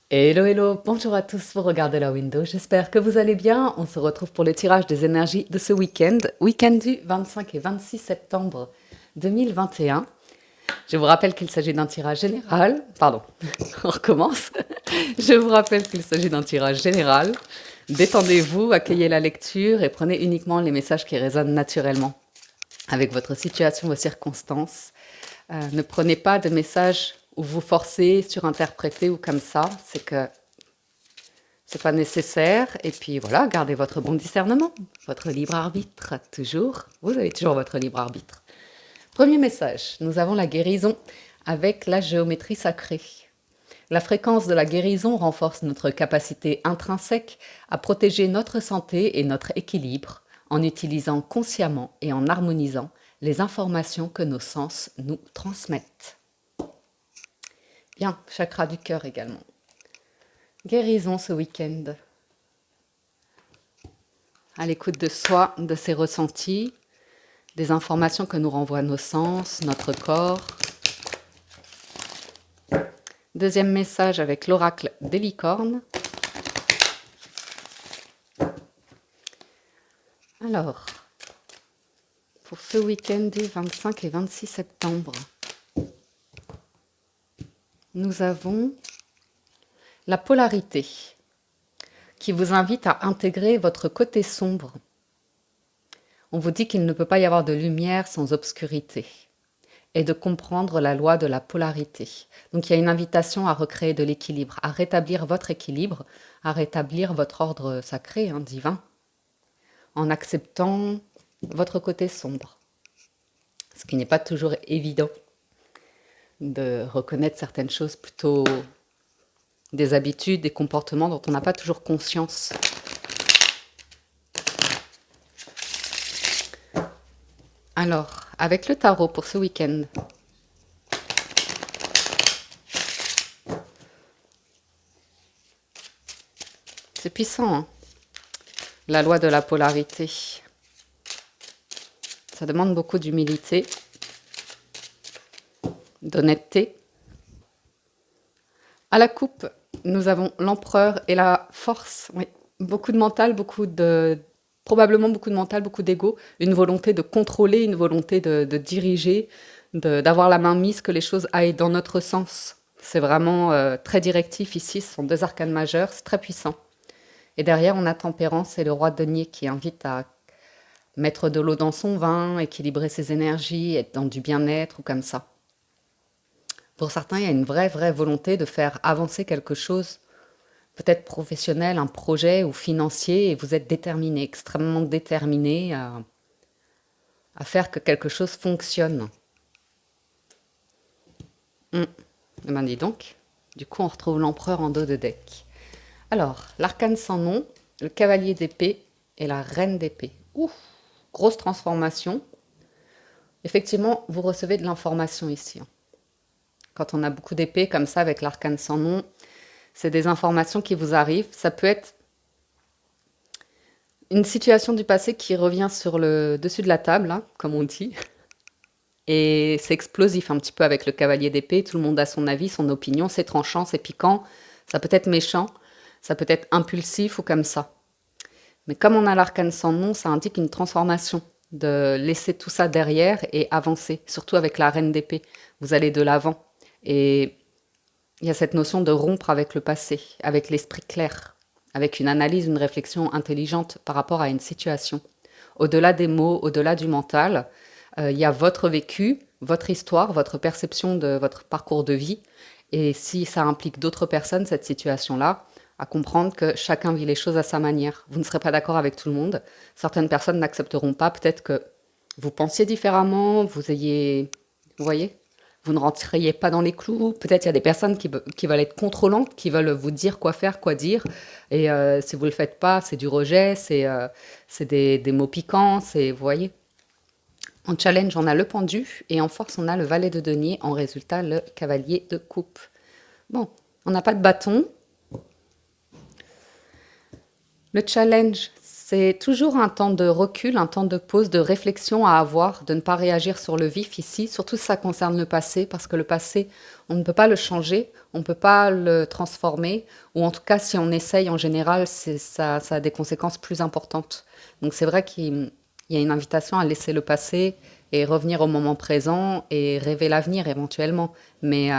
Hello, hello, bonjour à tous, vous regardez la window, j'espère que vous allez bien. On se retrouve pour le tirage des énergies de ce week-end du 25 et 26 septembre 2021. Je vous rappelle qu'il s'agit d'un tirage général, pardon, on recommence. Je vous rappelle qu'il s'agit d'un tirage général. Détendez-vous, accueillez la lecture et prenez uniquement les messages qui résonnent naturellement avec votre situation, vos circonstances. Ne prenez pas de messages où vous forcez, surinterprétez ou comme ça, c'est pas nécessaire. Et puis voilà, gardez votre bon discernement, votre libre arbitre, toujours. Vous avez toujours votre libre arbitre. Premier message, nous avons la guérison avec la géométrie sacrée. La fréquence de la guérison renforce notre capacité intrinsèque à protéger notre santé et notre équilibre en utilisant consciemment et en harmonisant les informations que nos sens nous transmettent. Bien, chakra du cœur également. Guérison ce week-end. À l'écoute de soi, de ses ressentis, des informations que nous renvoient nos sens, notre corps. Deuxième message avec l'oracle des licornes. Alors, pour ce week-end du 25 et 26 septembre, nous avons la polarité qui vous invite à intégrer votre côté sombre. On vous dit qu'il ne peut pas y avoir de lumière sans obscurité et de comprendre la loi de la polarité. Donc il y a une invitation à recréer de l'équilibre, à rétablir votre équilibre, à rétablir votre ordre sacré, divin, en acceptant votre côté sombre. Ce qui n'est pas toujours évident de reconnaître certaines choses, plutôt des habitudes, des comportements dont on n'a pas toujours conscience. Alors, avec le tarot pour ce week-end, c'est puissant, hein, la loi de la polarité. Ça demande beaucoup d'humilité, d'honnêteté. À la coupe, nous avons l'empereur et la force. Oui, beaucoup de mental, probablement beaucoup de mental, beaucoup d'ego, une volonté de contrôler, une volonté de diriger, d'avoir la main mise, que les choses aillent dans notre sens. C'est vraiment très directif ici, ce sont deux arcanes majeures, c'est très puissant. Et derrière, on a Tempérance et le roi de denier qui invite à mettre de l'eau dans son vin, équilibrer ses énergies, être dans du bien-être ou comme ça. Pour certains, il y a une vraie volonté de faire avancer quelque chose, peut-être professionnel, un projet ou financier, et vous êtes déterminé, extrêmement déterminé à faire que quelque chose fonctionne. Eh ben dis donc, du coup on retrouve l'empereur en dos de deck. Alors, l'arcane sans nom, le cavalier d'épée et la reine d'épée. Ouh, grosse transformation. Effectivement, vous recevez de l'information ici. Quand on a beaucoup d'épées comme ça avec l'arcane sans nom, c'est des informations qui vous arrivent. Ça peut être une situation du passé qui revient sur le dessus de la table, hein, comme on dit. Et c'est explosif un petit peu avec le cavalier d'épée. Tout le monde a son avis, son opinion. C'est tranchant, c'est piquant. Ça peut être méchant. Ça peut être impulsif ou comme ça. Mais comme on a l'arcane sans nom, ça indique une transformation. De laisser tout ça derrière et avancer. Surtout avec la reine d'épée. Vous allez de l'avant. Et il y a cette notion de rompre avec le passé, avec l'esprit clair, avec une analyse, une réflexion intelligente par rapport à une situation. Au-delà des mots, au-delà du mental, il y a votre vécu, votre histoire, votre perception de votre parcours de vie. Et si ça implique d'autres personnes, cette situation-là, à comprendre que chacun vit les choses à sa manière. Vous ne serez pas d'accord avec tout le monde. Certaines personnes n'accepteront pas. Peut-être que vous pensiez différemment, vous voyez, vous ne rentriez pas dans les clous. Peut-être il y a des personnes qui veulent être contrôlantes, qui veulent vous dire quoi faire, quoi dire. Et si vous ne le faites pas, c'est du rejet, c'est des mots piquants, vous voyez. En challenge, on a le pendu et en force, on a le valet de denier. En résultat, le cavalier de coupe. Bon, on n'a pas de bâton. Le challenge, C'est toujours un temps de recul, un temps de pause, de réflexion à avoir, de ne pas réagir sur le vif ici, surtout si ça concerne le passé, parce que le passé, on ne peut pas le changer, on ne peut pas le transformer, ou en tout cas, si on essaye, en général, ça a des conséquences plus importantes. Donc c'est vrai qu'il y a une invitation à laisser le passé et revenir au moment présent et rêver l'avenir éventuellement. Mais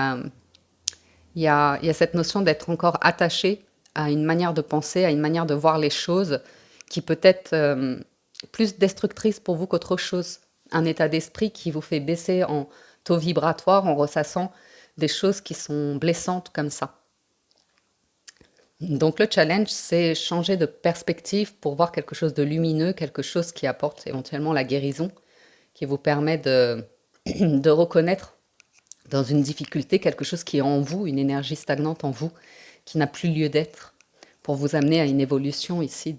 il y a cette notion d'être encore attaché à une manière de penser, à une manière de voir les choses qui peut être plus destructrice pour vous qu'autre chose. Un état d'esprit qui vous fait baisser en taux vibratoire en ressassant des choses qui sont blessantes comme ça. Donc le challenge, c'est changer de perspective pour voir quelque chose de lumineux, quelque chose qui apporte éventuellement la guérison, qui vous permet de reconnaître dans une difficulté quelque chose qui est en vous, une énergie stagnante en vous, qui n'a plus lieu d'être, pour vous amener à une évolution ici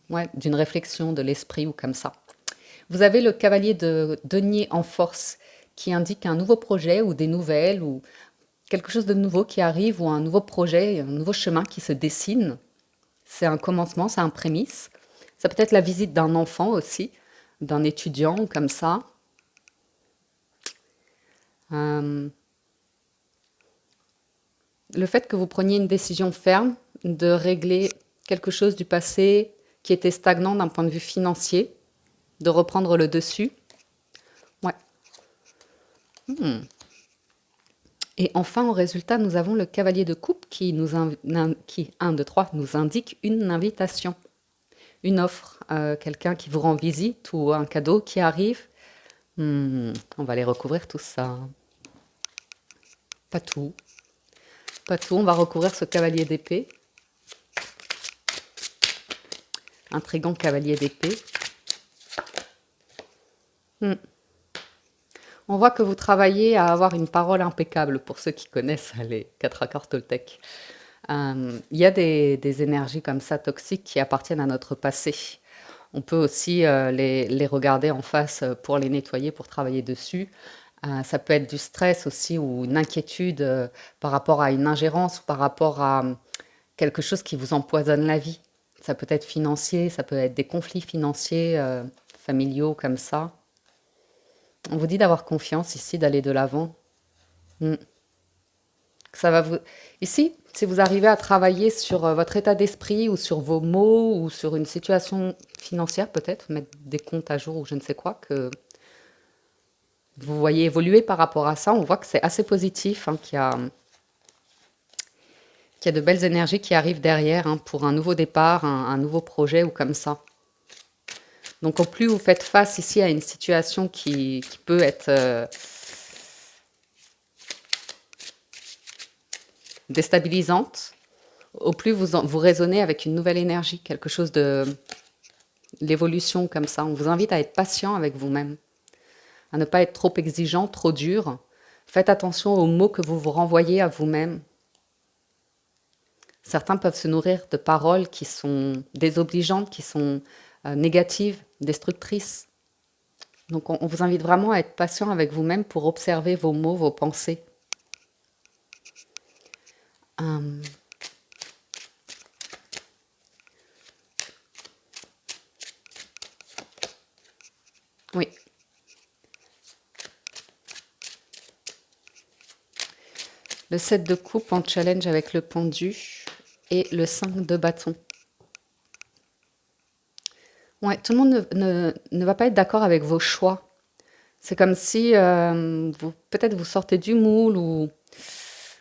ouais, d'une réflexion de l'esprit ou comme ça. Vous avez le cavalier de denier en force qui indique un nouveau projet ou des nouvelles ou quelque chose de nouveau qui arrive ou un nouveau projet, un nouveau chemin qui se dessine. C'est un commencement, c'est un prémisse. Ça peut être la visite d'un enfant aussi, d'un étudiant ou comme ça. Euh, le fait que vous preniez une décision ferme de régler quelque chose du passé qui était stagnant d'un point de vue financier, de reprendre le dessus. Ouais. Et enfin, au résultat, nous avons le cavalier de coupe qui, 1, 2, 3, nous indique une invitation, une offre, quelqu'un qui vous rend visite ou un cadeau qui arrive. On va les recouvrir tout ça. Pas tout. Pas tout. On va recouvrir ce cavalier d'épée. Intrigant cavalier d'épée. On voit que vous travaillez à avoir une parole impeccable pour ceux qui connaissent les 4 accords Toltec. Il y a des énergies comme ça toxiques qui appartiennent à notre passé. On peut aussi les regarder en face pour les nettoyer, pour travailler dessus. Ça peut être du stress aussi ou une inquiétude par rapport à une ingérence ou par rapport à quelque chose qui vous empoisonne la vie. Ça peut être financier, ça peut être des conflits financiers, familiaux comme ça. On vous dit d'avoir confiance ici, d'aller de l'avant. Mm. Ça va vous... Ici, si vous arrivez à travailler sur votre état d'esprit ou sur vos mots ou sur une situation financière peut-être, mettre des comptes à jour ou je ne sais quoi, que vous voyez évoluer par rapport à ça, on voit que c'est assez positif, hein, qu'il y a de belles énergies qui arrivent derrière hein, pour un nouveau départ, un nouveau projet ou comme ça. Donc au plus vous faites face ici à une situation qui peut être déstabilisante, au plus vous raisonnez avec une nouvelle énergie, quelque chose de l'évolution comme ça. On vous invite à être patient avec vous-même, à ne pas être trop exigeant, trop dur. Faites attention aux mots que vous vous renvoyez à vous-même. Certains peuvent se nourrir de paroles qui sont désobligeantes, qui sont négatives, destructrices. Donc on vous invite vraiment à être patient avec vous-même pour observer vos mots, vos pensées. Oui. Le 7 de coupe en challenge avec le pendu et le 5 de bâton. Ouais, tout le monde ne va pas être d'accord avec vos choix. C'est comme si peut-être vous sortez du moule ou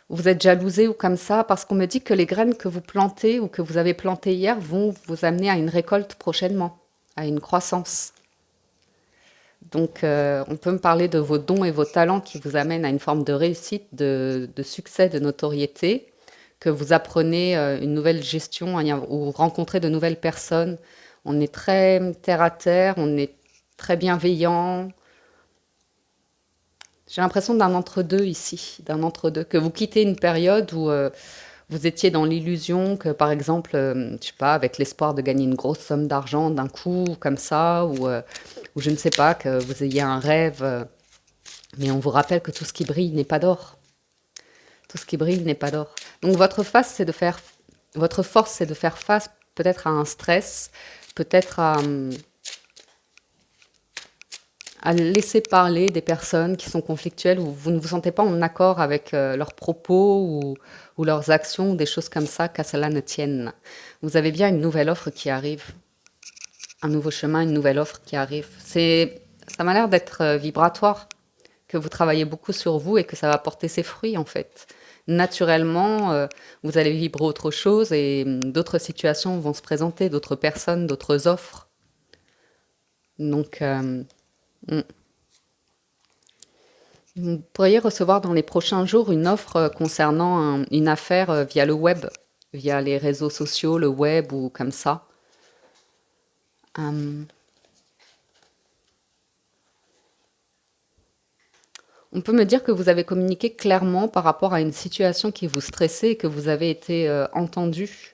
vous êtes jalousé ou comme ça, parce qu'on me dit que les graines que vous plantez ou que vous avez plantées hier vont vous amener à une récolte prochainement, à une croissance. Donc, on peut me parler de vos dons et vos talents qui vous amènent à une forme de réussite, de succès, de notoriété, que vous apprenez une nouvelle gestion ou rencontrez de nouvelles personnes. On est très terre à terre, on est très bienveillant. J'ai l'impression d'un entre-deux ici, d'un entre-deux, que vous quittez une période où vous étiez dans l'illusion que, par exemple, je sais pas, avec l'espoir de gagner une grosse somme d'argent d'un coup, comme ça, ou je ne sais pas, que vous ayez un rêve, mais on vous rappelle que tout ce qui brille n'est pas d'or. Tout ce qui brille n'est pas d'or. Donc votre force, c'est de faire face peut-être à un stress, peut-être à laisser parler des personnes qui sont conflictuelles ou vous ne vous sentez pas en accord avec leurs propos ou leurs actions ou des choses comme ça, qu'à cela ne tienne. Vous avez bien une nouvelle offre qui arrive, un nouveau chemin, une nouvelle offre qui arrive. Ça m'a l'air d'être vibratoire, que vous travaillez beaucoup sur vous et que ça va porter ses fruits en fait. Naturellement, vous allez vibrer autre chose et d'autres situations vont se présenter, d'autres personnes, d'autres offres. Donc, vous pourriez recevoir dans les prochains jours une offre concernant une affaire via le web, via les réseaux sociaux, le web ou comme ça. Euh, on peut me dire que vous avez communiqué clairement par rapport à une situation qui vous stressait et que vous avez été entendu.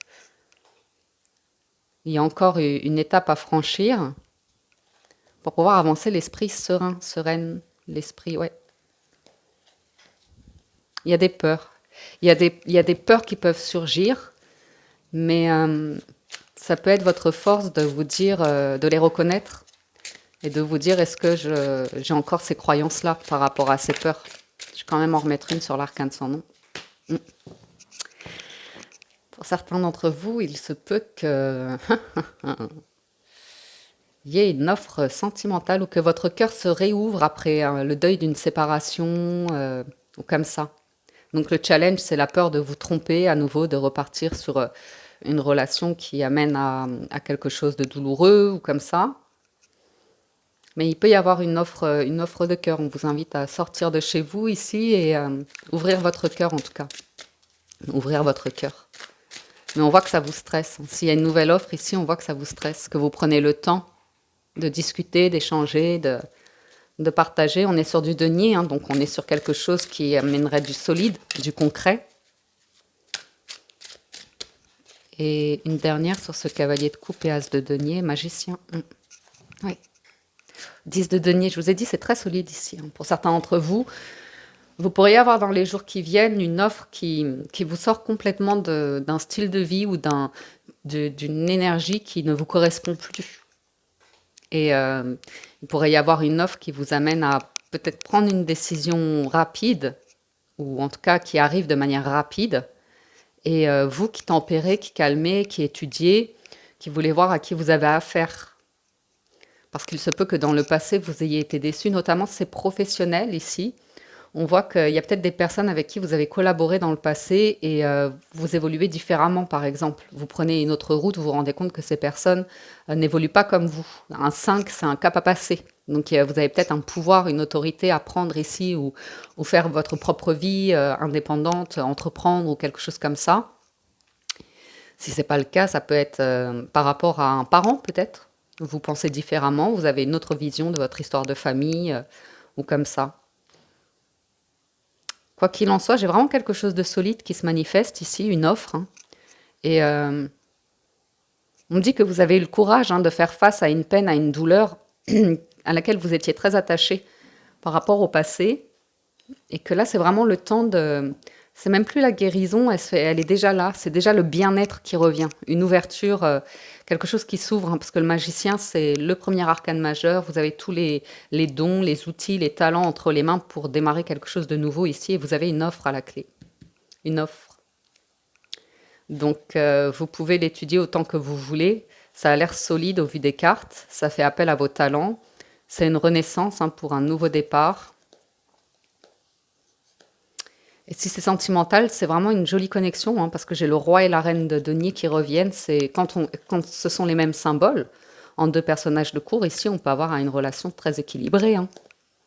Il y a encore une étape à franchir pour pouvoir avancer l'esprit serein, sereine, l'esprit, ouais. Il y a des peurs. Il y a des peurs qui peuvent surgir, mais ça peut être votre force de vous dire, de les reconnaître et de vous dire est-ce que j'ai encore ces croyances-là par rapport à ces peurs. Je vais quand même en remettre une sur l'arcane sans nom. Pour certains d'entre vous, il se peut que il y ait une offre sentimentale ou que votre cœur se réouvre après le deuil d'une séparation ou comme ça. Donc le challenge, c'est la peur de vous tromper à nouveau, de repartir sur une relation qui amène à quelque chose de douloureux ou comme ça. Mais il peut y avoir une offre de cœur. On vous invite à sortir de chez vous ici et ouvrir votre cœur en tout cas. Ouvrir votre cœur. Mais on voit que ça vous stresse. S'il y a une nouvelle offre ici, on voit que ça vous stresse, que vous prenez le temps de discuter, d'échanger, de partager. On est sur du denier, hein, donc on est sur quelque chose qui amènerait du solide, du concret. Et une dernière sur ce cavalier de coupe et as de denier, magicien. Oui. 10 de denier, je vous ai dit, c'est très solide ici. Hein. Pour certains d'entre vous, vous pourriez avoir dans les jours qui viennent une offre qui vous sort complètement d'un style de vie ou d'une énergie qui ne vous correspond plus. Et il pourrait y avoir une offre qui vous amène à peut-être prendre une décision rapide, ou en tout cas qui arrive de manière rapide. Et vous qui tempérez, qui calmez, qui étudiez, qui voulez voir à qui vous avez affaire. Parce qu'il se peut que dans le passé, vous ayez été déçu, notamment ces professionnels ici. On voit qu'il y a peut-être des personnes avec qui vous avez collaboré dans le passé et vous évoluez différemment, par exemple. Vous prenez une autre route, vous vous rendez compte que ces personnes n'évoluent pas comme vous. Un 5, c'est un cap à passer. Donc vous avez peut-être un pouvoir, une autorité à prendre ici ou faire votre propre vie indépendante, entreprendre ou quelque chose comme ça. Si ce n'est pas le cas, ça peut être par rapport à un parent peut-être. Vous pensez différemment, vous avez une autre vision de votre histoire de famille ou comme ça. Quoi qu'il en soit, j'ai vraiment quelque chose de solide qui se manifeste ici, une offre. Hein. Et on me dit que vous avez eu le courage de faire face à une peine, à une douleur à laquelle vous étiez très attaché par rapport au passé. Et que là, c'est vraiment le temps de... C'est même plus la guérison, elle est déjà là. C'est déjà le bien-être qui revient. Une ouverture, quelque chose qui s'ouvre. Parce que le magicien, c'est le premier arcane majeur. Vous avez tous les dons, les outils, les talents entre les mains pour démarrer quelque chose de nouveau ici. Et vous avez une offre à la clé. Une offre. Donc, vous pouvez l'étudier autant que vous voulez. Ça a l'air solide au vu des cartes. Ça fait appel à vos talents. C'est une renaissance pour un nouveau départ. Et si c'est sentimental, c'est vraiment une jolie connexion, parce que j'ai le roi et la reine de denier qui reviennent. C'est quand ce sont les mêmes symboles, en deux personnages de cour, ici, on peut avoir une relation très équilibrée.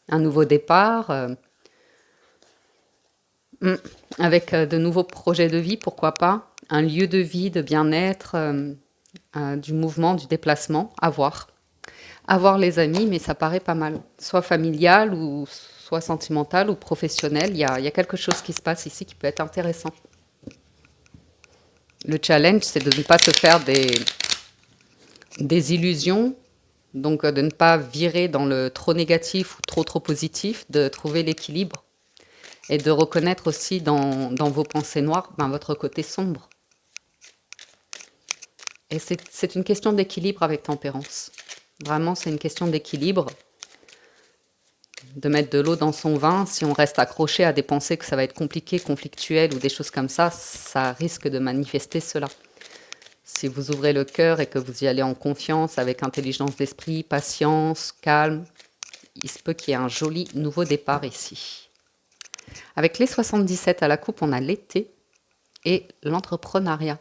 Un nouveau départ, avec de nouveaux projets de vie, pourquoi pas. Un lieu de vie, de bien-être, du mouvement, du déplacement, à voir. À voir les amis, mais ça paraît pas mal. Soit familial ou soit sentimental ou professionnel, il y a quelque chose qui se passe ici qui peut être intéressant. Le challenge, c'est de ne pas se faire des illusions, donc de ne pas virer dans le trop négatif ou trop positif, de trouver l'équilibre et de reconnaître aussi dans vos pensées noires votre côté sombre. Et c'est une question d'équilibre avec tempérance. Vraiment, c'est une question d'équilibre, de mettre de l'eau dans son vin. Si on reste accroché à des pensées que ça va être compliqué, conflictuel ou des choses comme ça risque de manifester cela. Si vous ouvrez le cœur et que vous y allez en confiance, avec intelligence d'esprit, patience, calme, il se peut qu'il y ait un joli nouveau départ ici. Avec les 77 à la coupe, on a l'été et l'entrepreneuriat.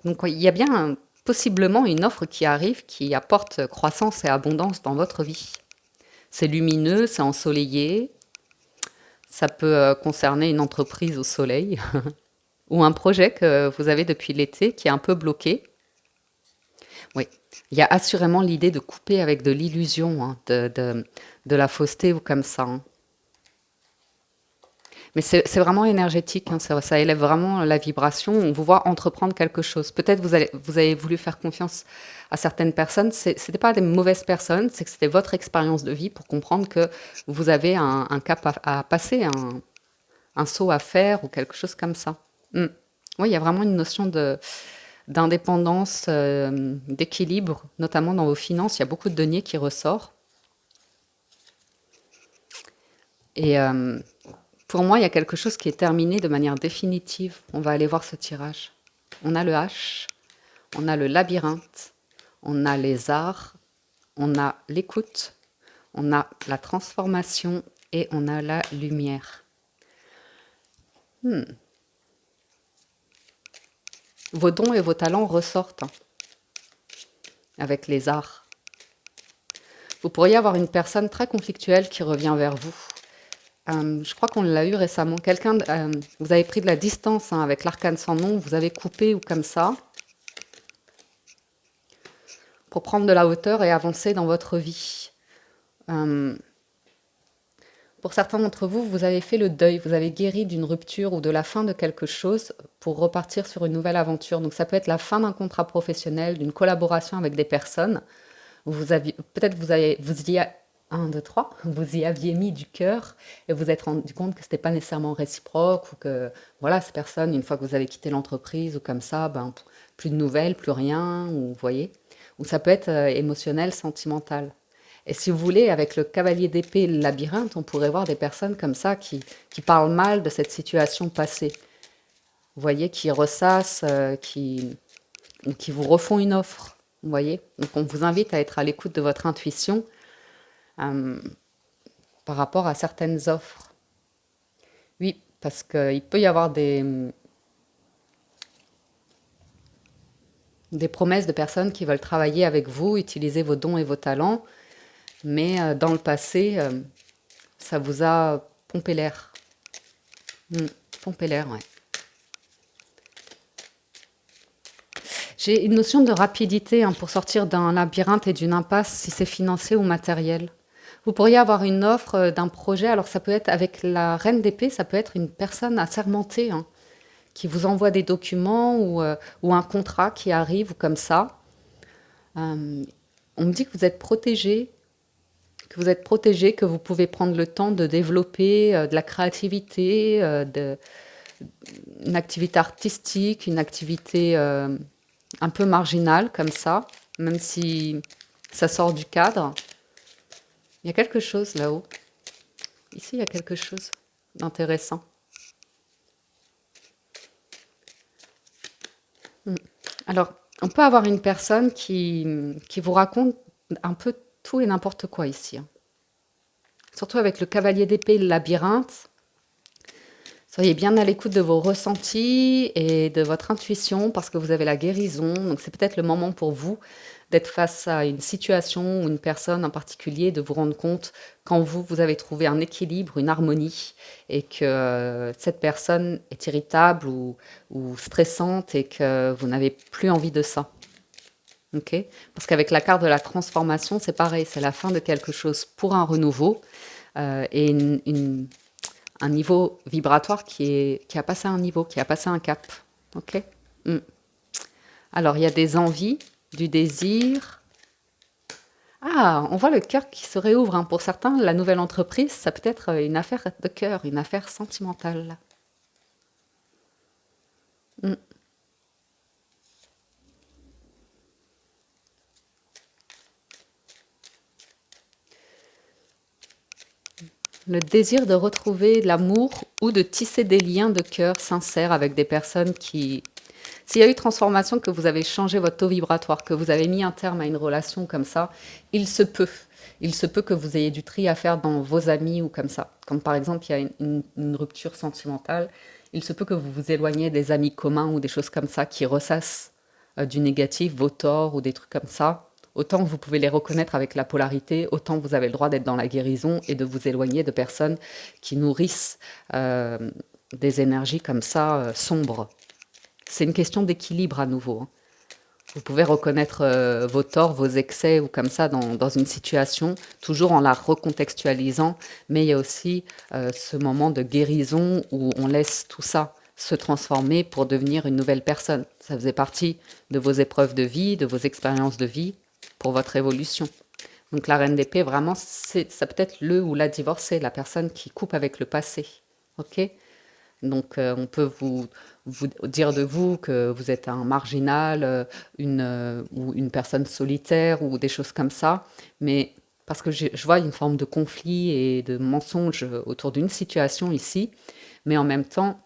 Donc il y a bien possiblement une offre qui arrive qui apporte croissance et abondance dans votre vie. C'est lumineux, c'est ensoleillé, ça peut concerner une entreprise au soleil ou un projet que vous avez depuis l'été qui est un peu bloqué. Oui, il y a assurément l'idée de couper avec de l'illusion, hein, de la fausseté ou comme ça, hein. Mais c'est vraiment énergétique, hein, ça élève vraiment la vibration. On vous voit entreprendre quelque chose. Peut-être vous avez voulu faire confiance à certaines personnes. C'était pas des mauvaises personnes, c'est que c'était votre expérience de vie pour comprendre que vous avez un cap à passer, un saut à faire ou quelque chose comme ça. Mm. Oui, il y a vraiment une notion d'indépendance, d'équilibre, notamment dans vos finances. Il y a beaucoup de deniers qui ressort. Et pour moi, il y a quelque chose qui est terminé de manière définitive. On va aller voir ce tirage. On a le H, on a le labyrinthe, on a les arts, on a l'écoute, on a la transformation et on a la lumière. Vos dons et vos talents ressortent, hein, avec les arts. Vous pourriez avoir une personne très conflictuelle qui revient vers vous. Je crois qu'on l'a eu récemment. Vous avez pris de la distance, hein, avec l'arcane sans nom, vous avez coupé ou comme ça, pour prendre de la hauteur et avancer dans votre vie. Euh, pour certains d'entre vous, vous avez fait le deuil, vous avez guéri d'une rupture ou de la fin de quelque chose pour repartir sur une nouvelle aventure. Donc ça peut être la fin d'un contrat professionnel, d'une collaboration avec des personnes. Peut-être vous y a, 1, 2, 3, vous y aviez mis du cœur et vous êtes rendu compte que c'était pas nécessairement réciproque ou que, voilà, ces personnes, une fois que vous avez quitté l'entreprise ou comme ça, ben, plus de nouvelles, plus rien, ou vous voyez. Ou ça peut être émotionnel, sentimental. Et si vous voulez, avec le cavalier d'épée et le labyrinthe, on pourrait voir des personnes comme ça qui parlent mal de cette situation passée. Vous voyez, qui ressassent, qui vous refont une offre. Vous voyez. Donc on vous invite à être à l'écoute de votre intuition par rapport à certaines offres. Oui, parce qu'il peut y avoir des promesses de personnes qui veulent travailler avec vous, utiliser vos dons et vos talents, mais dans le passé, ça vous a pompé l'air. Pompé l'air, ouais. J'ai une notion de rapidité, hein, pour sortir d'un labyrinthe et d'une impasse, si c'est financier ou matériel. Vous pourriez avoir une offre d'un projet, alors ça peut être avec la reine d'épée, ça peut être une personne assermentée, hein, qui vous envoie des documents ou un contrat qui arrive ou comme ça. On me dit que vous êtes protégé, que vous pouvez prendre le temps de développer de la créativité, une activité artistique, une activité un peu marginale comme ça, même si ça sort du cadre. Il y a quelque chose là-haut. Ici, il y a quelque chose d'intéressant. Alors, on peut avoir une personne qui vous raconte un peu tout et n'importe quoi ici, hein. Surtout avec le cavalier d'épée et le labyrinthe. Soyez bien à l'écoute de vos ressentis et de votre intuition parce que vous avez la guérison. Donc c'est peut-être le moment pour vous d'être face à une situation ou une personne en particulier, de vous rendre compte quand vous avez trouvé un équilibre, une harmonie et que cette personne est irritable ou stressante et que vous n'avez plus envie de ça. Ok? Parce qu'avec la carte de la transformation, c'est pareil, c'est la fin de quelque chose pour un renouveau et un niveau vibratoire qui a passé un niveau, qui a passé un cap. Ok? Alors, il y a des envies, du désir. Ah, on voit le cœur qui se réouvre, hein. Pour certains, la nouvelle entreprise, ça peut être une affaire de cœur, une affaire sentimentale. Mm. le désir de retrouver l'amour ou de tisser des liens de cœur sincères avec des personnes qui... S'il y a eu transformation, que vous avez changé votre taux vibratoire, que vous avez mis un terme à une relation comme ça, il se peut. Il se peut que vous ayez du tri à faire dans vos amis ou comme ça. Comme par exemple, il y a une rupture sentimentale, il se peut que vous vous éloigniez des amis communs ou des choses comme ça qui ressassent du négatif, vos torts ou des trucs comme ça. Autant vous pouvez les reconnaître avec la polarité, autant vous avez le droit d'être dans la guérison et de vous éloigner de personnes qui nourrissent euh, des énergies comme ça sombres. C'est une question d'équilibre à nouveau, hein. Vous pouvez reconnaître vos torts, vos excès ou comme ça dans une situation, toujours en la recontextualisant, mais il y a aussi ce moment de guérison où on laisse tout ça se transformer pour devenir une nouvelle personne. Ça faisait partie de vos épreuves de vie, de vos expériences de vie pour votre évolution. Donc la reine d'épée, vraiment, ça peut être le ou la divorcée, la personne qui coupe avec le passé. Ok? Donc, on peut vous dire de vous que vous êtes un marginal, ou une personne solitaire, ou des choses comme ça. Mais parce que je vois une forme de conflit et de mensonge autour d'une situation ici. Mais en même temps,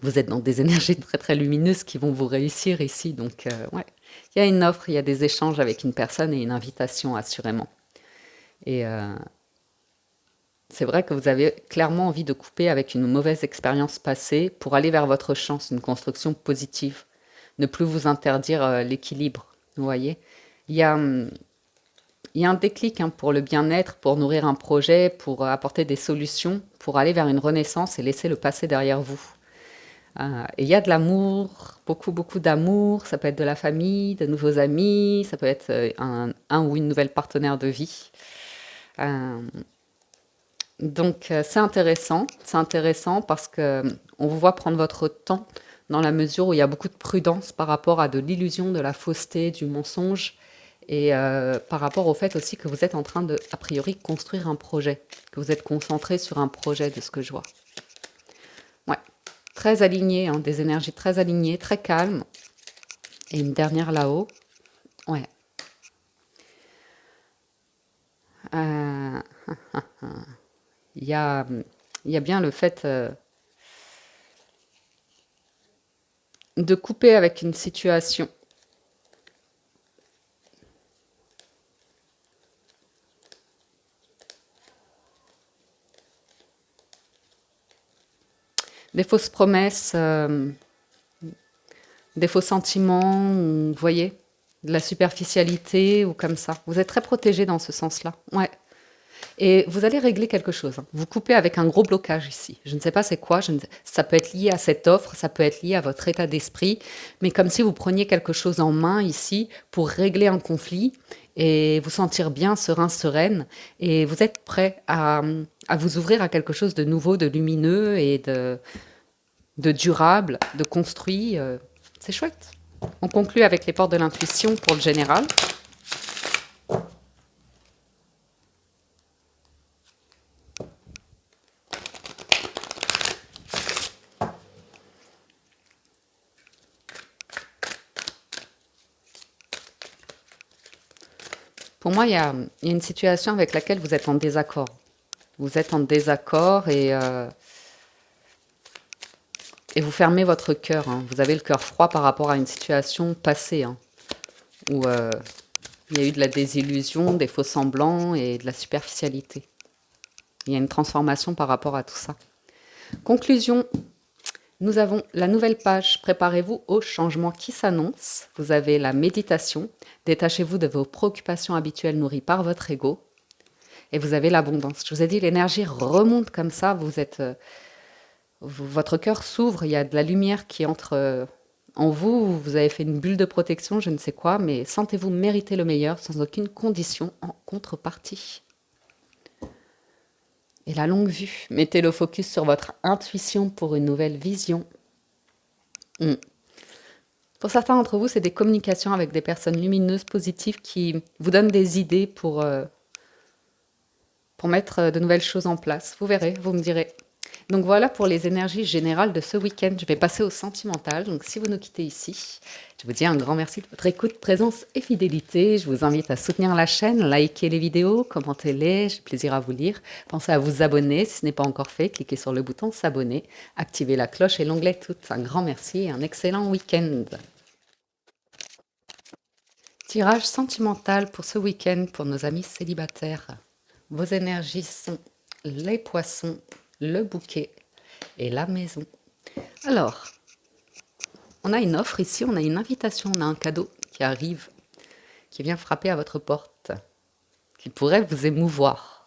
vous êtes dans des énergies très très lumineuses qui vont vous réussir ici. Donc, ouais, il y a une offre, il y a des échanges avec une personne et une invitation, assurément. Et c'est vrai que vous avez clairement envie de couper avec une mauvaise expérience passée pour aller vers votre chance, une construction positive. Ne plus vous interdire l'équilibre, vous voyez. Il y a, il y a un déclic hein, pour le bien-être, pour nourrir un projet, pour apporter des solutions, pour aller vers une renaissance et laisser le passé derrière vous. Et il y a de l'amour, beaucoup, beaucoup d'amour. Ça peut être de la famille, de nouveaux amis, ça peut être un ou une nouvelle partenaire de vie. Euh, Donc c'est intéressant parce que on vous voit prendre votre temps dans la mesure où il y a beaucoup de prudence par rapport à de l'illusion, de la fausseté, du mensonge et par rapport au fait aussi que vous êtes en train de, a priori, construire un projet, que vous êtes concentré sur un projet de ce que je vois. Ouais, très aligné, hein, des énergies très alignées, très calmes. Et une dernière là-haut. Ouais. Euh, Il y a, il y a bien le fait de couper avec une situation. Des fausses promesses, des faux sentiments, ou, vous voyez, de la superficialité ou comme ça. Vous êtes très protégé dans ce sens-là. Ouais. Et vous allez régler quelque chose, hein. Vous coupez avec un gros blocage ici. Je ne sais pas c'est quoi. Ça peut être lié à cette offre, ça peut être lié à votre état d'esprit, mais comme si vous preniez quelque chose en main ici pour régler un conflit et vous sentir bien, serein, sereine. Et vous êtes prêt à vous ouvrir à quelque chose de nouveau, de lumineux et de durable, de construit. C'est chouette. On conclut avec les portes de l'intuition pour le général. Pour moi, il y a une situation avec laquelle vous êtes en désaccord. Vous êtes en désaccord et vous fermez votre cœur, hein. Vous avez le cœur froid par rapport à une situation passée, hein, où il y a eu de la désillusion, des faux semblants et de la superficialité. Il y a une transformation par rapport à tout ça. Conclusion, nous avons la nouvelle page. Préparez-vous au changement qui s'annonce. Vous avez la méditation. Détachez-vous de vos préoccupations habituelles nourries par votre ego. Et vous avez l'abondance. Je vous ai dit, l'énergie remonte comme ça. Votre cœur s'ouvre. Il y a de la lumière qui entre en vous. Vous avez fait une bulle de protection, je ne sais quoi. Mais sentez-vous mériter le meilleur sans aucune condition en contrepartie. Et la longue vue, mettez le focus sur votre intuition pour une nouvelle vision. Pour certains d'entre vous, c'est des communications avec des personnes lumineuses, positives, qui vous donnent des idées pour mettre de nouvelles choses en place. Vous verrez, vous me direz. Donc voilà pour les énergies générales de ce week-end. Je vais passer au sentimental. Donc si vous nous quittez ici, je vous dis un grand merci de votre écoute, présence et fidélité. Je vous invite à soutenir la chaîne, liker les vidéos, commentez-les. J'ai plaisir à vous lire. Pensez à vous abonner si ce n'est pas encore fait. Cliquez sur le bouton s'abonner, activez la cloche et l'onglet toutes. Un grand merci et un excellent week-end. Tirage sentimental pour ce week-end pour nos amis célibataires. Vos énergies sont les poissons, le bouquet et la maison. Alors, on a une offre ici, on a une invitation, on a un cadeau qui arrive, qui vient frapper à votre porte, qui pourrait vous émouvoir.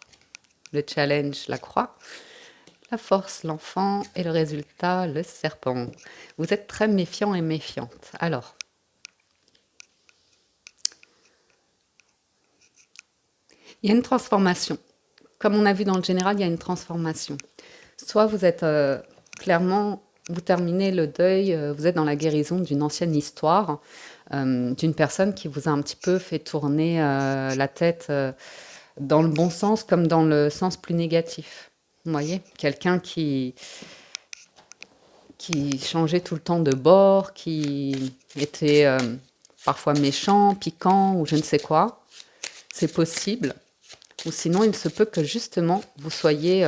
Le challenge, la croix, la force, l'enfant et le résultat, le serpent. Vous êtes très méfiant et méfiante. Alors, il y a une transformation. Comme on a vu dans le général, il y a une transformation. Soit vous êtes clairement, vous terminez le deuil, vous êtes dans la guérison d'une ancienne histoire, d'une personne qui vous a un petit peu fait tourner la tête dans le bon sens comme dans le sens plus négatif. Vous voyez, quelqu'un qui changeait tout le temps de bord, qui était parfois méchant, piquant ou je ne sais quoi. C'est possible. Ou sinon, il se peut que justement, vous soyez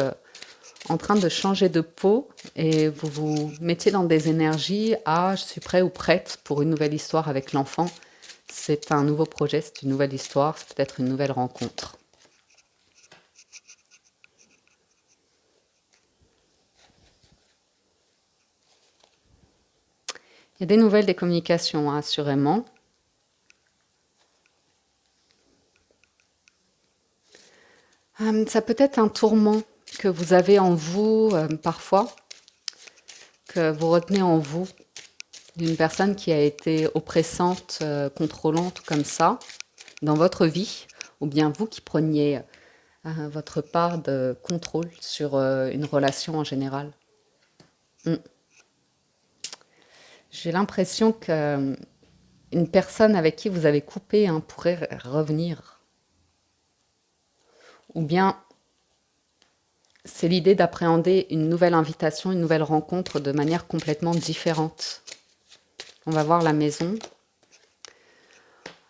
en train de changer de peau et vous vous mettiez dans des énergies « Ah, je suis prêt ou prête pour une nouvelle histoire avec l'enfant ». C'est un nouveau projet, c'est une nouvelle histoire, c'est peut-être une nouvelle rencontre. Il y a des nouvelles, des communications, hein, assurément. Ça peut être un tourment que vous avez en vous parfois, que vous retenez en vous, d'une personne qui a été oppressante, contrôlante comme ça, dans votre vie, ou bien vous qui preniez votre part de contrôle sur une relation en général. J'ai l'impression qu'une personne avec qui vous avez coupé pourrait revenir. Ou bien c'est l'idée d'appréhender une nouvelle invitation, une nouvelle rencontre de manière complètement différente. On va voir la maison.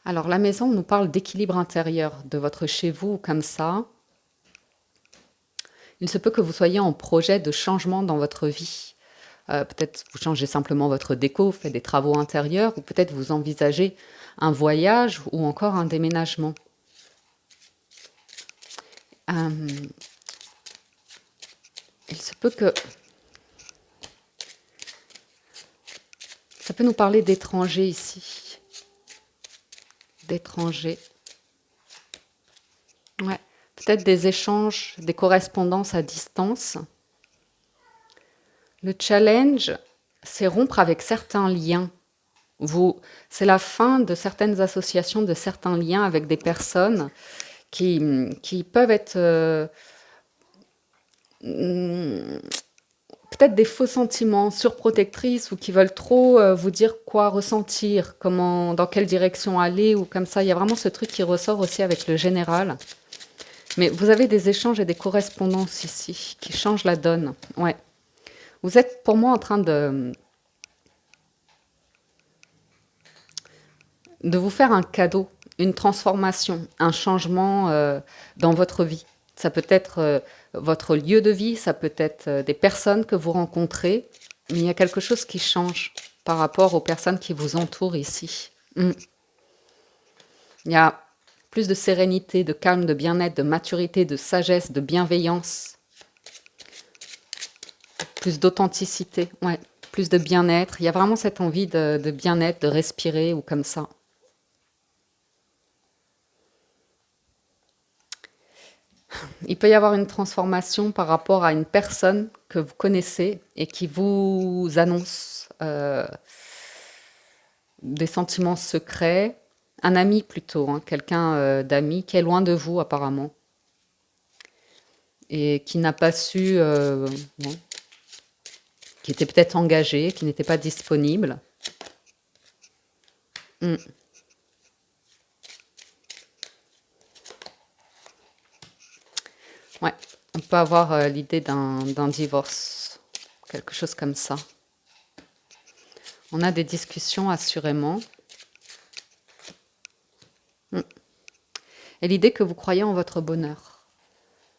Alors la maison nous parle d'équilibre intérieur, de votre chez vous comme ça. Il se peut que vous soyez en projet de changement dans votre vie. Peut-être vous changez simplement votre déco, vous faites des travaux intérieurs, ou peut-être vous envisagez un voyage ou encore un déménagement. Il se peut que ça peut nous parler d'étrangers ici. D'étrangers. Ouais. Peut-être des échanges, des correspondances à distance. Le challenge, c'est rompre avec certains liens. C'est la fin de certaines associations, de certains liens avec des personnes qui peuvent être peut-être des faux sentiments, surprotectrices, ou qui veulent trop vous dire quoi ressentir, comment, dans quelle direction aller, ou comme ça. Il y a vraiment ce truc qui ressort aussi avec le général. Mais vous avez des échanges et des correspondances ici qui changent la donne. Ouais. Vous êtes pour moi en train de vous faire un cadeau, une transformation, un changement dans votre vie. Ça peut être votre lieu de vie, ça peut être des personnes que vous rencontrez, mais il y a quelque chose qui change par rapport aux personnes qui vous entourent ici. Il y a plus de sérénité, de calme, de bien-être, de maturité, de sagesse, de bienveillance, plus d'authenticité, ouais, plus de bien-être. Il y a vraiment cette envie de bien-être, de respirer ou comme ça. Il peut y avoir une transformation par rapport à une personne que vous connaissez et qui vous annonce des sentiments secrets. Un ami plutôt, hein, quelqu'un d'ami qui est loin de vous apparemment et qui n'a pas su, bon, qui était peut-être engagé, qui n'était pas disponible. Ouais. On peut avoir l'idée d'un divorce, quelque chose comme ça. On a des discussions assurément. Mm. Et l'idée que vous croyez en votre bonheur.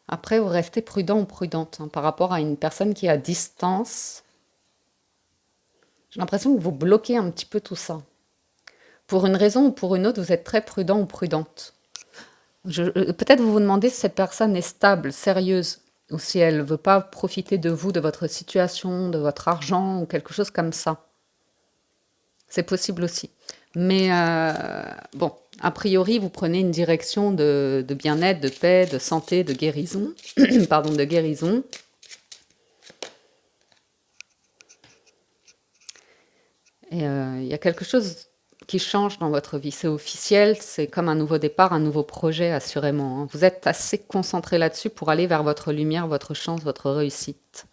Après, vous restez prudent ou prudente hein, par rapport à une personne qui est à distance. J'ai l'impression que vous bloquez un petit peu tout ça. Pour une raison ou pour une autre, vous êtes très prudent ou prudente. Peut-être vous vous demandez si cette personne est stable, sérieuse, ou si elle ne veut pas profiter de vous, de votre situation, de votre argent, ou quelque chose comme ça. C'est possible aussi. Mais bon, a priori, vous prenez une direction de bien-être, de paix, de santé, de guérison. Pardon, de guérison. Et il y a quelque chose qui change dans votre vie. C'est officiel, c'est comme un nouveau départ, un nouveau projet, assurément. Hein. Vous êtes assez concentré là-dessus pour aller vers votre lumière, votre chance, votre réussite.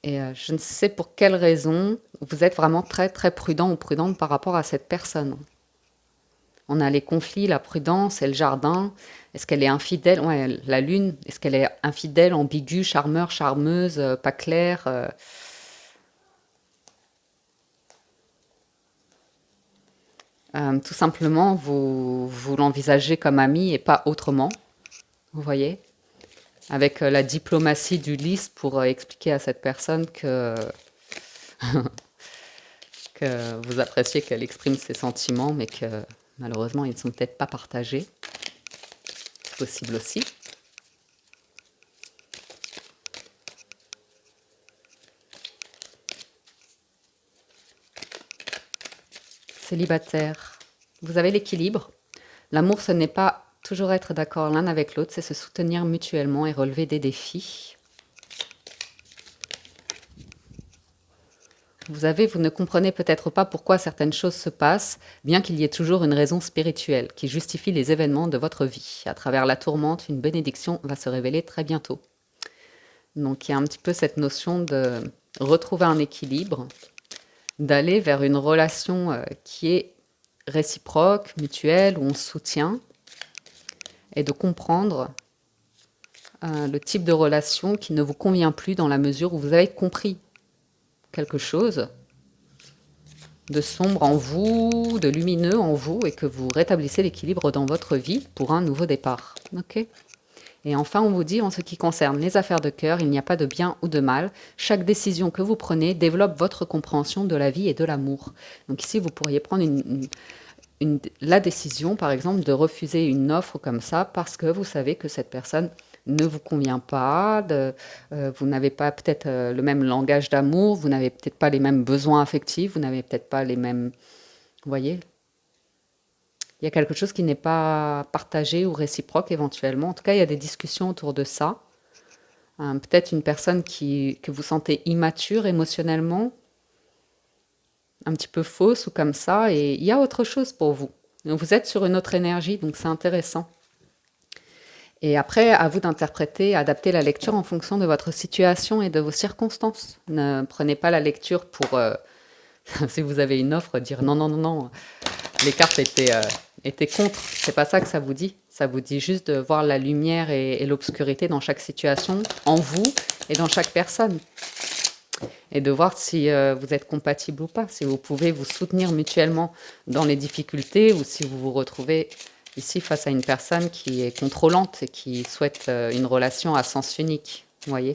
Et je ne sais pour quelle raison, vous êtes vraiment très très prudent ou prudente par rapport à cette personne. On a les conflits, la prudence et le jardin. Est-ce qu'elle est infidèle? Ouais, la lune, est-ce qu'elle est infidèle, ambiguë, charmeur, charmeuse, pas claire tout simplement, vous l'envisagez comme ami et pas autrement, vous voyez? Avec la diplomatie d'Ulysse pour expliquer à cette personne que vous appréciez qu'elle exprime ses sentiments, mais que malheureusement, ils ne sont peut-être pas partagés. C'est possible aussi. Célibataire. Vous avez l'équilibre. L'amour, ce n'est pas toujours être d'accord l'un avec l'autre, c'est se soutenir mutuellement et relever des défis. Vous ne comprenez peut-être pas pourquoi certaines choses se passent, bien qu'il y ait toujours une raison spirituelle qui justifie les événements de votre vie. À travers la tourmente, une bénédiction va se révéler très bientôt. Donc il y a un petit peu cette notion de retrouver un équilibre, d'aller vers une relation qui est réciproque, mutuelle, où on se soutient, et de comprendre le type de relation qui ne vous convient plus dans la mesure où vous avez compris quelque chose de sombre en vous, de lumineux en vous, et que vous rétablissez l'équilibre dans votre vie pour un nouveau départ. Ok ? Et enfin, on vous dit, en ce qui concerne les affaires de cœur, il n'y a pas de bien ou de mal. Chaque décision que vous prenez développe votre compréhension de la vie et de l'amour. Donc ici, vous pourriez prendre la décision, par exemple, de refuser une offre comme ça parce que vous savez que cette personne ne vous convient pas, vous n'avez pas peut-être le même langage d'amour, vous n'avez peut-être pas les mêmes besoins affectifs, vous n'avez peut-être pas les mêmes... Vous voyez, il y a quelque chose qui n'est pas partagé ou réciproque éventuellement. En tout cas, il y a des discussions autour de ça. Peut-être une personne que vous sentez immature émotionnellement, un petit peu fausse ou comme ça, et il y a autre chose pour vous. Donc, vous êtes sur une autre énergie, donc c'est intéressant. Et après, à vous d'interpréter, adapter la lecture en fonction de votre situation et de vos circonstances. Ne prenez pas la lecture pour, si vous avez une offre, dire non, non, non, non, les cartes étaient contre. C'est pas ça que ça vous dit. Ça vous dit juste de voir la lumière et l'obscurité dans chaque situation, en vous et dans chaque personne. Et de voir si vous êtes compatible ou pas, si vous pouvez vous soutenir mutuellement dans les difficultés ou si vous vous retrouvez ici face à une personne qui est contrôlante et qui souhaite une relation à sens unique, vous voyez.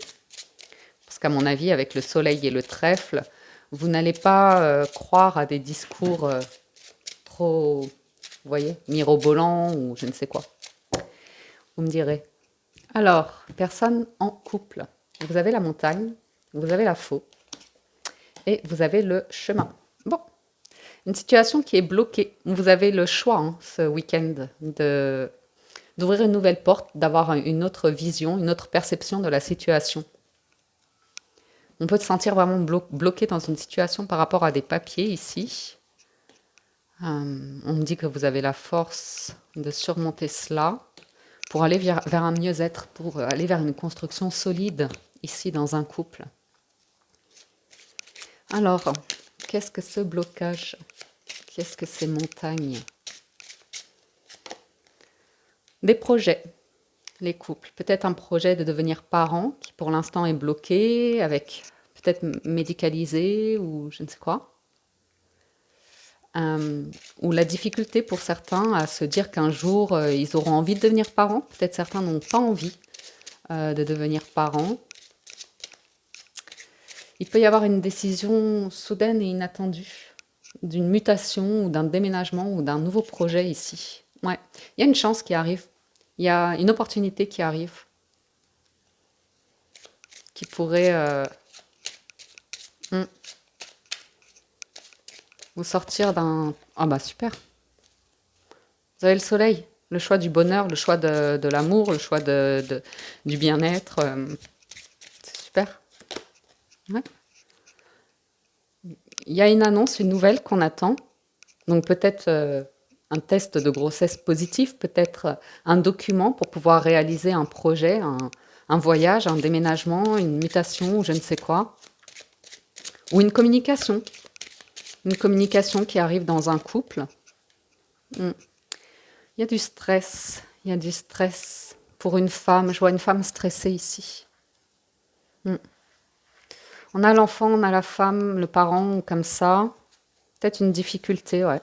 Parce qu'à mon avis, avec le soleil et le trèfle, vous n'allez pas croire à des discours trop, vous voyez, mirobolants ou je ne sais quoi. Vous me direz. Alors, personne en couple. Vous avez la montagne, vous avez la faux et vous avez le chemin. Bon, une situation qui est bloquée. Vous avez le choix ce week-end d'ouvrir une nouvelle porte, d'avoir une autre vision, une autre perception de la situation. On peut se sentir vraiment bloqué dans une situation par rapport à des papiers ici. On me dit que vous avez la force de surmonter cela pour aller vers un mieux-être, pour aller vers une construction solide ici dans un couple. Alors, qu'est-ce que ce blocage? Qu'est-ce que ces montagnes? Des projets. les couples. Peut-être un projet de devenir parent qui pour l'instant est bloqué, avec peut-être médicalisé ou je ne sais quoi. Euh, ou la difficulté pour certains à se dire qu'un jour ils auront envie de devenir parents. Peut-être certains n'ont pas envie de devenir parents. Il peut y avoir une décision soudaine et inattendue d'une mutation ou d'un déménagement ou d'un nouveau projet ici. Ouais, il y a une chance qui arrive. Il y a une opportunité qui arrive, qui pourrait hmm, vous sortir d'un... Ah bah super. Vous avez le soleil, le choix du bonheur, le choix de l'amour, le choix du bien-être. C'est super. Ouais. Il y a une annonce, une nouvelle qu'on attend. Donc peut-être un test de grossesse positif, peut-être un document pour pouvoir réaliser un projet, un voyage, un déménagement, une mutation ou je ne sais quoi. Ou une communication qui arrive dans un couple. Mm. Il y a du stress, il y a du stress pour une femme. Je vois une femme stressée ici. Mm. On a l'enfant, on a la femme, le parent, comme ça. Peut-être une difficulté, ouais.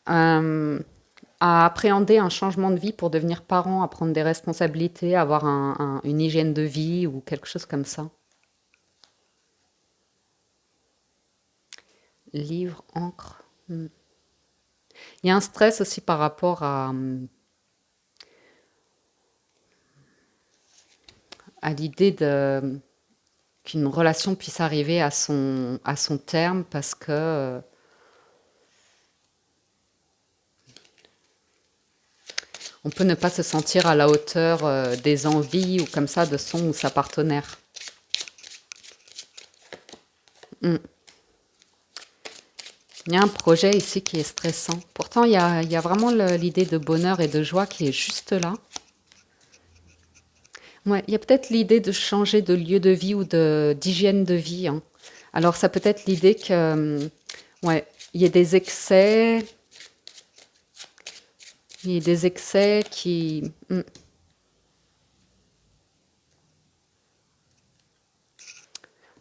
Euh, à appréhender un changement de vie pour devenir parent, à prendre des responsabilités, à avoir une hygiène de vie ou quelque chose comme ça. Livre, encre. Hmm. Il y a un stress aussi par rapport à l'idée qu'une relation puisse arriver à son terme parce que on peut ne pas se sentir à la hauteur des envies ou comme ça de son ou sa partenaire. Hmm. Il y a un projet ici qui est stressant. Pourtant, il y a vraiment l'idée de bonheur et de joie qui est juste là. Ouais, il y a peut-être l'idée de changer de lieu de vie ou d'hygiène de vie, hein. Alors, ça peut être l'idée que, ouais, il y ait des excès, il y ait des excès qui...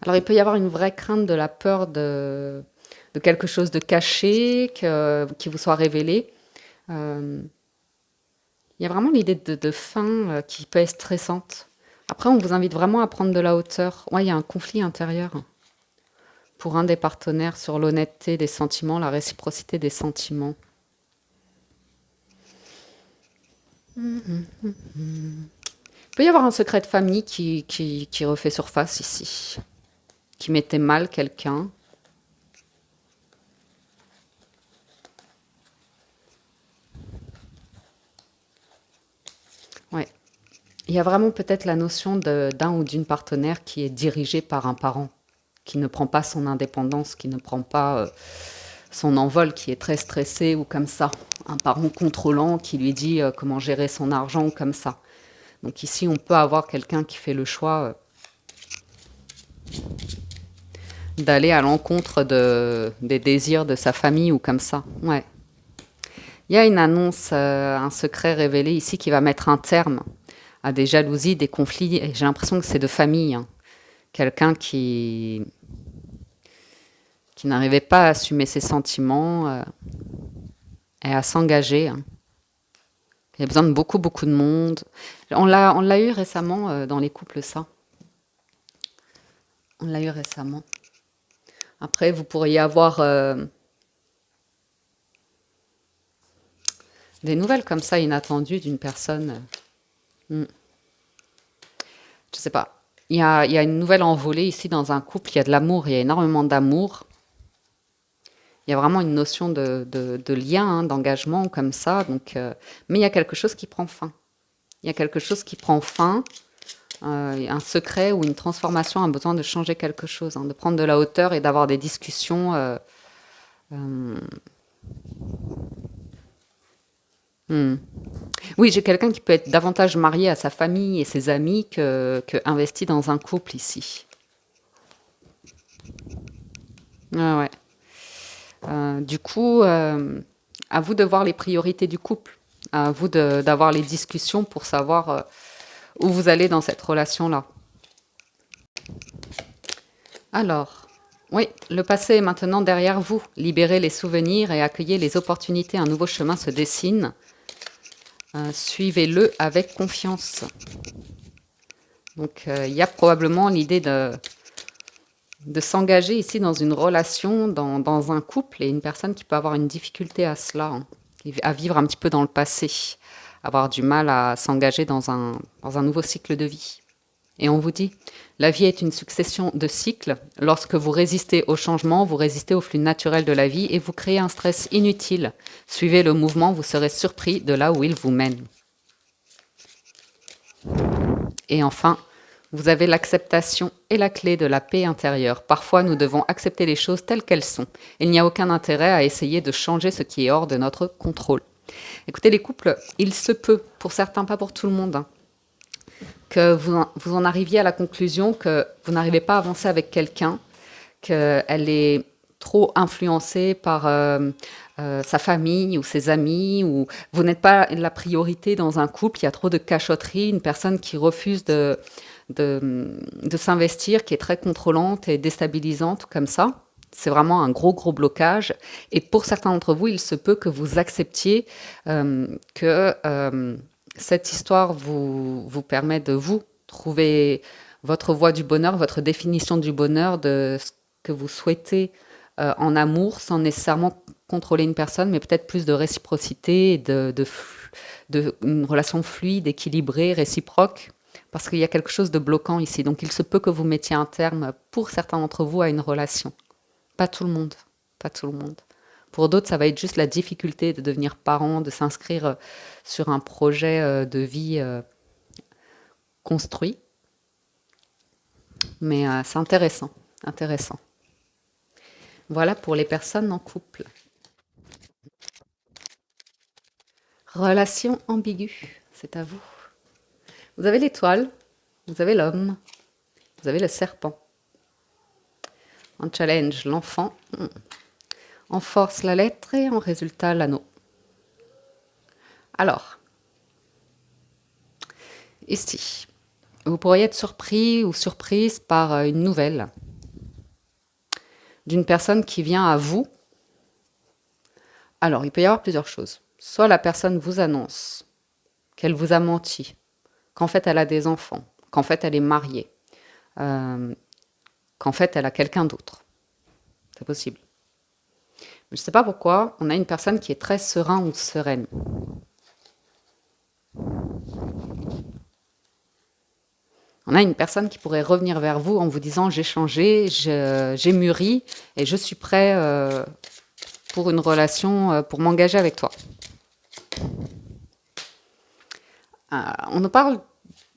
Alors, il peut y avoir une vraie crainte de la peur de quelque chose de caché, qui vous soit révélé. Euh, il y a vraiment l'idée de fin qui peut être stressante. Après, on vous invite vraiment à prendre de la hauteur. Ouais, il y a un conflit intérieur pour un des partenaires sur l'honnêteté des sentiments, la réciprocité des sentiments. Il peut y avoir un secret de famille qui refait surface ici, qui mettait mal quelqu'un. Ouais. Il y a vraiment peut-être la notion d'un ou d'une partenaire qui est dirigée par un parent, qui ne prend pas son indépendance, qui ne prend pas son envol, qui est très stressé ou comme ça. Un parent contrôlant qui lui dit comment gérer son argent ou comme ça. Donc ici, on peut avoir quelqu'un qui fait le choix d'aller à l'encontre des désirs de sa famille ou comme ça. Ouais. Il y a une annonce, un secret révélé ici qui va mettre un terme à des jalousies, des conflits. Et j'ai l'impression que c'est de famille, hein. Quelqu'un qui n'arrivait pas à assumer ses sentiments et à s'engager, hein. Il y a besoin de beaucoup, beaucoup de monde. On l'a eu récemment dans les couples, ça. On l'a eu récemment. Après, vous pourriez avoir des nouvelles comme ça inattendues d'une personne. Je sais pas. Il y a une nouvelle envolée ici dans un couple. Il y a de l'amour, il y a énormément d'amour. Il y a vraiment une notion de lien, hein, d'engagement comme ça. Donc, mais il y a quelque chose qui prend fin. Il y a quelque chose qui prend fin. Un secret ou une transformation a besoin de changer quelque chose, hein, de prendre de la hauteur et d'avoir des discussions. Euh, hmm. Oui, j'ai quelqu'un qui peut être davantage marié à sa famille et ses amis que investi dans un couple ici. Ouais, ouais. Du coup, à vous de voir les priorités du couple. À vous d'avoir les discussions pour savoir où vous allez dans cette relation-là. Alors, oui, le passé est maintenant derrière vous. Libérez les souvenirs et accueillez les opportunités. Un nouveau chemin se dessine. Suivez-le avec confiance. Donc, il y a probablement l'idée de s'engager ici dans une relation, dans un couple, et une personne qui peut avoir une difficulté à cela, hein, à vivre un petit peu dans le passé, avoir du mal à s'engager dans un nouveau cycle de vie. Et on vous dit, la vie est une succession de cycles. Lorsque vous résistez au changement, vous résistez au flux naturel de la vie et vous créez un stress inutile. Suivez le mouvement, vous serez surpris de là où il vous mène. Et enfin, vous avez l'acceptation et la clé de la paix intérieure. Parfois, nous devons accepter les choses telles qu'elles sont. Il n'y a aucun intérêt à essayer de changer ce qui est hors de notre contrôle. Écoutez, les couples, il se peut, pour certains, pas pour tout le monde, hein, que vous en arriviez à la conclusion que vous n'arrivez pas à avancer avec quelqu'un, qu'elle est trop influencée par sa famille ou ses amis, ou vous n'êtes pas la priorité dans un couple, il y a trop de cachotterie, une personne qui refuse de s'investir, qui est très contrôlante et déstabilisante comme ça. C'est vraiment un gros blocage. Et pour certains d'entre vous, il se peut que vous acceptiez que cette histoire vous permet de vous trouver votre voie du bonheur, votre définition du bonheur, de ce que vous souhaitez en amour, sans nécessairement contrôler une personne, mais peut-être plus de réciprocité, de une relation fluide, équilibrée, réciproque, parce qu'il y a quelque chose de bloquant ici. Donc il se peut que vous mettiez un terme, pour certains d'entre vous, à une relation. Pas tout le monde, pas tout le monde. Pour d'autres, ça va être juste la difficulté de devenir parent, de s'inscrire sur un projet de vie construit. Mais c'est intéressant, intéressant. Voilà pour les personnes en couple. Relation ambiguë, c'est à vous. Vous avez l'étoile, vous avez l'homme, vous avez le serpent. En challenge, l'enfant. En force, la lettre et en résultat, l'anneau. Alors, ici, vous pourriez être surpris ou surprise par une nouvelle d'une personne qui vient à vous. Alors, il peut y avoir plusieurs choses. Soit la personne vous annonce qu'elle vous a menti, qu'en fait elle a des enfants, qu'en fait elle est mariée, qu'en fait elle a quelqu'un d'autre. C'est possible. Mais je ne sais pas pourquoi, on a une personne qui est très serein ou sereine. On a une personne qui pourrait revenir vers vous en vous disant « j'ai changé, j'ai mûri et je suis prêt pour une relation, pour m'engager avec toi ». On nous parle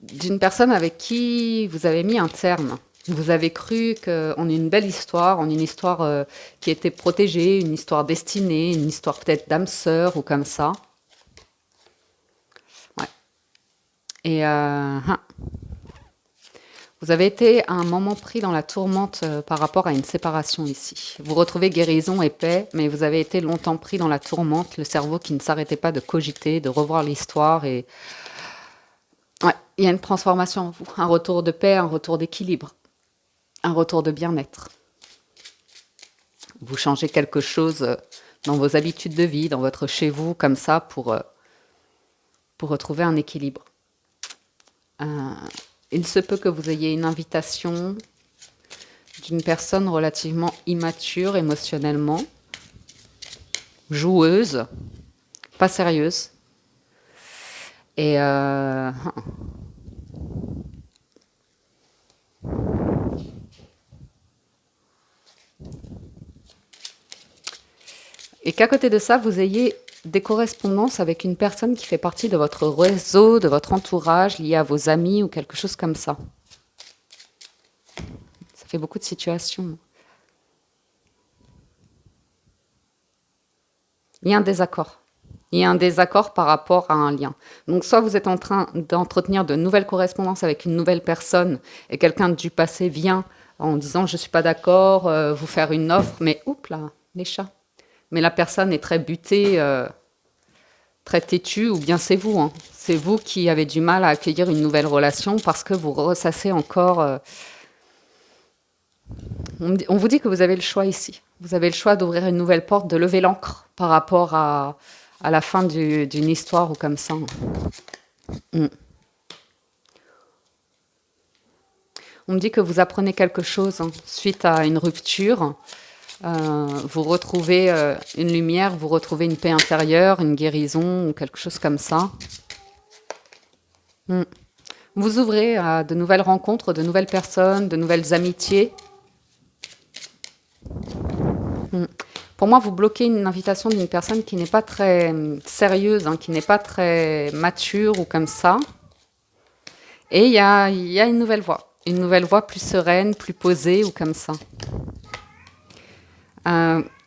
d'une personne avec qui vous avez mis un terme. Vous avez cru qu'on ait une belle histoire, on a une histoire qui était protégée, une histoire destinée, une histoire peut-être d'âme sœur ou comme ça. Ouais. Et vous avez été à un moment pris dans la tourmente par rapport à une séparation ici. Vous retrouvez guérison et paix, mais vous avez été longtemps pris dans la tourmente, le cerveau qui ne s'arrêtait pas de cogiter, de revoir l'histoire et... Ouais, il y a une transformation en vous, un retour de paix, un retour d'équilibre, un retour de bien-être. Vous changez quelque chose dans vos habitudes de vie, dans votre chez vous, comme ça, pour retrouver un équilibre. Il se peut que vous ayez une invitation d'une personne relativement immature émotionnellement, joueuse, pas sérieuse. Et qu'à côté de ça, vous ayez des correspondances avec une personne qui fait partie de votre réseau, de votre entourage, lié à vos amis ou quelque chose comme ça. Ça fait beaucoup de situations. Il y a un désaccord. Il y a un désaccord par rapport à un lien. Donc, soit vous êtes en train d'entretenir de nouvelles correspondances avec une nouvelle personne et quelqu'un du passé vient en disant « je ne suis pas d'accord, vous faire une offre », mais oups là, les chats. Mais la personne est très butée très têtu, ou bien c'est vous, hein. C'est vous qui avez du mal à accueillir une nouvelle relation parce que vous ressassez encore. On vous dit que vous avez le choix ici. Vous avez le choix d'ouvrir une nouvelle porte, de lever l'ancre par rapport à la fin d'une histoire ou comme ça. Mm. On me dit que vous apprenez quelque chose, hein, suite à une rupture. Vous retrouvez une lumière, vous retrouvez une paix intérieure, une guérison ou quelque chose comme ça. Mm. Vous ouvrez à de nouvelles rencontres, de nouvelles personnes, de nouvelles amitiés. Mm. Pour moi, vous bloquez une invitation d'une personne qui n'est pas très sérieuse, hein, qui n'est pas très mature ou comme ça. Et il y a une nouvelle voie plus sereine, plus posée ou comme ça.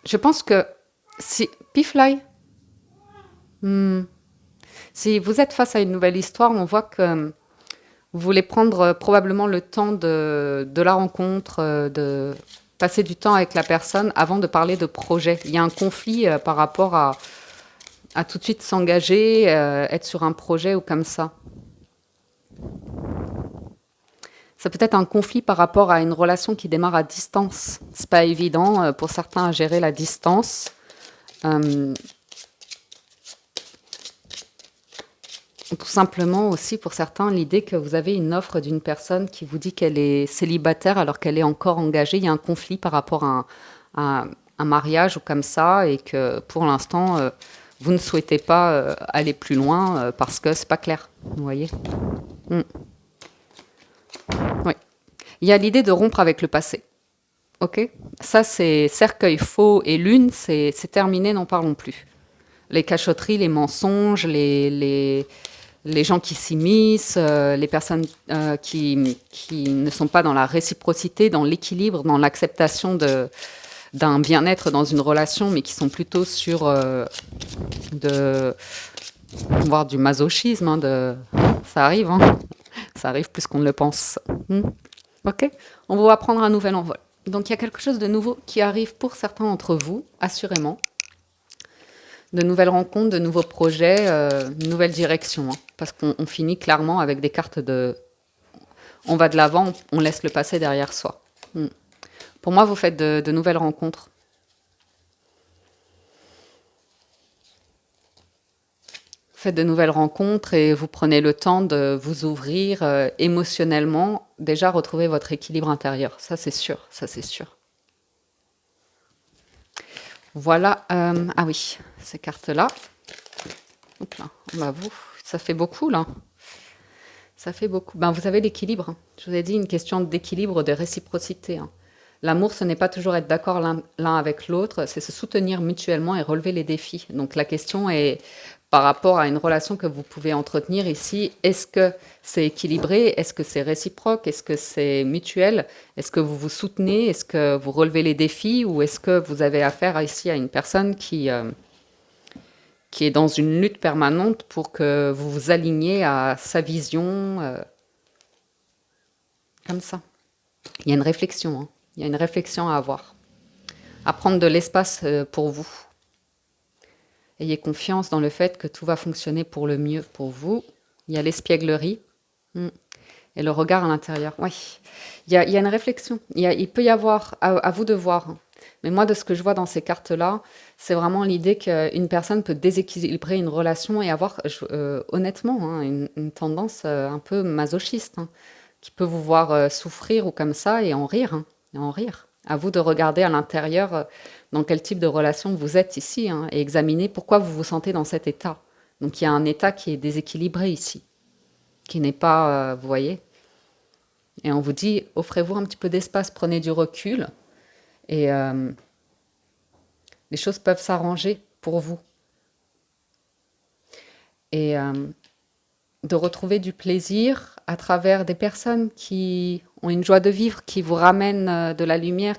Je pense que si Pifly, si vous êtes face à une nouvelle histoire, on voit que vous voulez prendre probablement le temps de la rencontre, de passer du temps avec la personne avant de parler de projet. Il y a un conflit par rapport à tout de suite s'engager, être sur un projet ou comme ça. Ça peut être un conflit par rapport à une relation qui démarre à distance. C'est pas évident pour certains à gérer la distance. Euh, Tout simplement aussi pour certains, l'idée que vous avez une offre d'une personne qui vous dit qu'elle est célibataire alors qu'elle est encore engagée. Il y a un conflit par rapport à un mariage ou comme ça et que pour l'instant, vous ne souhaitez pas aller plus loin parce que c'est pas clair. Vous voyez. Mm. Oui. Il y a l'idée de rompre avec le passé. Ok. Ça, c'est cercueil faux et lune, c'est terminé, n'en parlons plus. Les cachotteries, les mensonges, les gens qui s'immiscent, les personnes qui ne sont pas dans la réciprocité, dans l'équilibre, dans l'acceptation d'un bien-être dans une relation, mais qui sont plutôt sur voire du masochisme. Ça arrive, hein. Ça arrive plus qu'on ne le pense. Ok. On va prendre un nouvel envol. Donc il y a quelque chose de nouveau qui arrive pour certains d'entre vous, assurément. De nouvelles rencontres, de nouveaux projets, une nouvelle direction, hein. Parce qu'on finit clairement avec des cartes de... On va de l'avant, on laisse le passé derrière soi. Pour moi, vous faites de nouvelles rencontres. Vous faites de nouvelles rencontres et vous prenez le temps de vous ouvrir émotionnellement, déjà retrouver votre équilibre intérieur. Ça, c'est sûr. Ça, c'est sûr. Voilà. Ah oui, ces cartes-là. Hop là, bah vous, ça fait beaucoup là. Ça fait beaucoup. Ben, vous avez l'équilibre, hein. Je vous ai dit une question d'équilibre, de réciprocité, hein. L'amour, ce n'est pas toujours être d'accord l'un avec l'autre, c'est se soutenir mutuellement et relever les défis. Donc la question est par rapport à une relation que vous pouvez entretenir ici, est-ce que c'est équilibré? Est-ce que c'est réciproque? Est-ce que c'est mutuel? Est-ce que vous vous soutenez? Est-ce que vous relevez les défis? Ou est-ce que vous avez affaire ici à une personne qui est dans une lutte permanente pour que vous vous aligniez à sa vision, comme ça. Il y a une réflexion, hein. Il y a une réflexion à avoir, à prendre de l'espace pour vous. Ayez confiance dans le fait que tout va fonctionner pour le mieux pour vous. Il y a l'espièglerie et le regard à l'intérieur. Oui, il y a une réflexion. Il peut y avoir, à vous de voir, hein. Mais moi, de ce que je vois dans ces cartes-là, c'est vraiment l'idée qu'une personne peut déséquilibrer une relation et avoir, honnêtement, hein, une tendance un peu masochiste, hein, qui peut vous voir souffrir ou comme ça et en rire, hein, et en rire. À vous de regarder à l'intérieur dans quel type de relation vous êtes ici, hein, et examiner pourquoi vous vous sentez dans cet état. Donc il y a un état qui est déséquilibré ici, qui n'est pas, vous voyez. Et on vous dit, offrez-vous un petit peu d'espace, prenez du recul. Et les choses peuvent s'arranger pour vous. Et de retrouver du plaisir à travers des personnes qui ont une joie de vivre, qui vous ramènent de la lumière,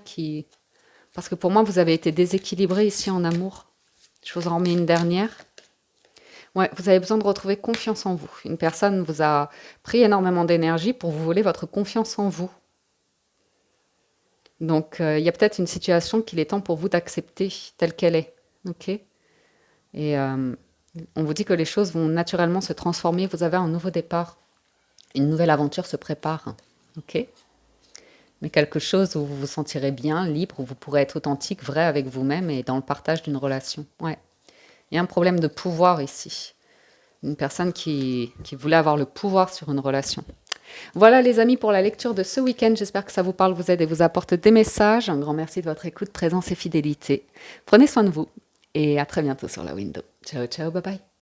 parce que pour moi, vous avez été déséquilibré ici en amour. Je vous en remets une dernière. Ouais, vous avez besoin de retrouver confiance en vous. Une personne vous a pris énormément d'énergie pour vous voler votre confiance en vous. Donc, il y a peut-être une situation qu'il est temps pour vous d'accepter telle qu'elle est. Ok. Et On vous dit que les choses vont naturellement se transformer. Vous avez un nouveau départ. Une nouvelle aventure se prépare. Ok? Mais quelque chose où vous vous sentirez bien, libre, où vous pourrez être authentique, vrai avec vous-même et dans le partage d'une relation. Ouais. Il y a un problème de pouvoir ici. Une personne qui voulait avoir le pouvoir sur une relation. Voilà les amis pour la lecture de ce week-end. J'espère que ça vous parle, vous aide et vous apporte des messages. Un grand merci de votre écoute, présence et fidélité. Prenez soin de vous et à très bientôt sur la window. Ciao, ciao, bye bye.